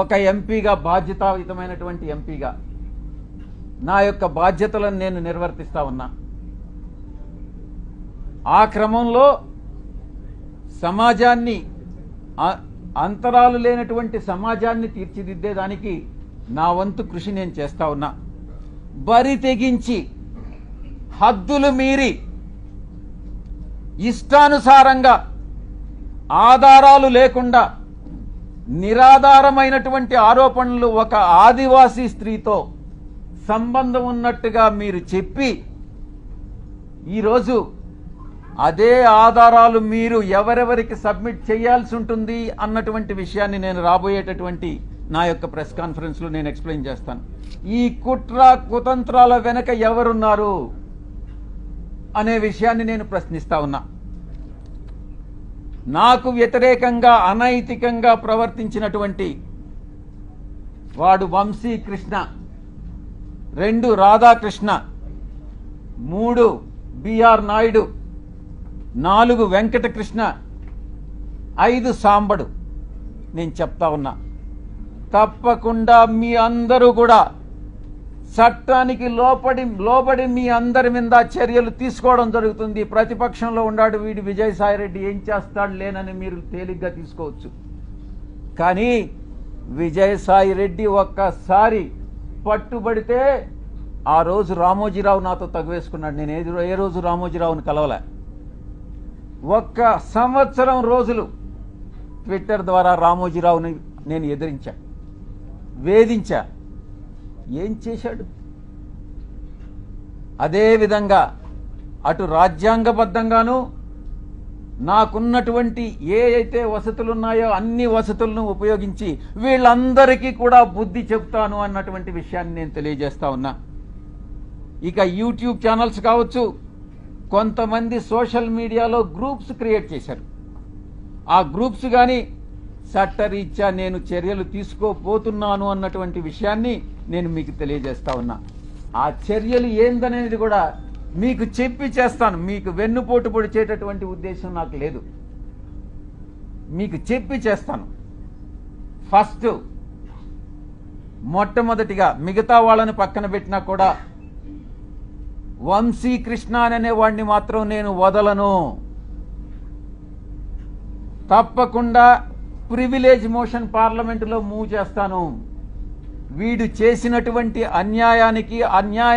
ఒక ఎంపీగా, బాధ్యతాయుతమైనటువంటి ఎంపీగా నా యొక్క బాధ్యతలను నేను నిర్వర్తిస్తా ఉన్నా. ఆ క్రమంలో సమాజాన్ని, అంతరాలు లేనటువంటి సమాజాన్ని తీర్చిదిద్దేదానికి నా వంతు కృషి నేను చేస్తా ఉన్నా. బరి తెగించి హద్దులు మీరి ఇష్టానుసారంగా ఆధారాలు లేకుండా నిరాధారమైనటువంటి ఆరోపణలు ఒక ఆదివాసీ స్త్రీతో సంబంధం ఉన్నట్టుగా మీరు చెప్పి ఈరోజు అదే ఆధారాలు మీరు ఎవరెవరికి సబ్మిట్ చేయాల్సి ఉంటుంది అన్నటువంటి విషయాన్ని నేను రాబోయేటటువంటి నా యొక్క ప్రెస్ కాన్ఫరెన్స్లో నేను ఎక్స్ప్లెయిన్ చేస్తాను. ఈ కుట్ర కుతంత్రాల వెనక ఎవరున్నారు అనే విషయాన్ని నేను ప్రశ్నిస్తా ఉన్నా. నాకు వ్యతిరేకంగా అనైతికంగా ప్రవర్తించినటువంటి వాడు వంశీకృష్ణ, 2 రాధాకృష్ణ, 3 బిఆర్ నాయుడు, 4 వెంకటకృష్ణ, 5 సాంబడు. నేను చెప్తా ఉన్నా, తప్పకుండా మీ అందరూ కూడా చట్టానికి లోబడి మీ అందరి మీద చర్యలు తీసుకోవడం జరుగుతుంది. ప్రతిపక్షంలో ఉన్నాడు వీడు విజయసాయిరెడ్డి, ఏం చేస్తాడు లేనని మీరు తేలిగ్గా తీసుకోవచ్చు. కానీ విజయసాయిరెడ్డి ఒక్కసారి పట్టుబడితే ఆ రోజు రామోజీరావు నాతో తగువేసుకున్నాడు. నేను ఏ రోజు రామోజీరావుని కలవలే. 1 సంవత్సరం రోజులు ట్విట్టర్ ద్వారా రామోజీరావుని నేను ఎదిరించా, వేధించా. ఏం చేశాడు? అదేవిధంగా అటు రాజ్యాంగబద్ధంగాను నాకున్నటువంటి ఏ అయితే వసతులున్నాయో అన్ని వసతులను ఉపయోగించి వీళ్ళందరికీ కూడా బుద్ధి చెప్తాను అన్నటువంటి విషయాన్ని నేను తెలియజేస్తా ఉన్నా. ఇక యూట్యూబ్ ఛానల్స్ కావచ్చు, కొంతమంది సోషల్ మీడియాలో గ్రూప్స్ క్రియేట్ చేశారు. ఆ గ్రూప్స్ కానీ చట్టరీత్యా నేను చర్యలు తీసుకోబోతున్నాను అన్నటువంటి విషయాన్ని నేను మీకు తెలియజేస్తా ఉన్నా. ఆ చర్యలు ఏందనేది కూడా మీకు చెప్పి చేస్తాను. మీకు వెన్నుపోటు పొడిచేటటువంటి ఉద్దేశం నాకు లేదు. మీకు చెప్పి చేస్తాను. ఫస్ట్ మొట్టమొదటిగా మిగతా వాళ్ళని పక్కన పెట్టినా కూడా వంశీకృష్ణ అనే వాడిని మాత్రం నేను వదలను. తప్పకుండా ప్రివిలేజ్ మోషన్ పార్లమెంటులో మూవ్ చేస్తాను. వీడు చేసినటువంటి అన్యాయానికి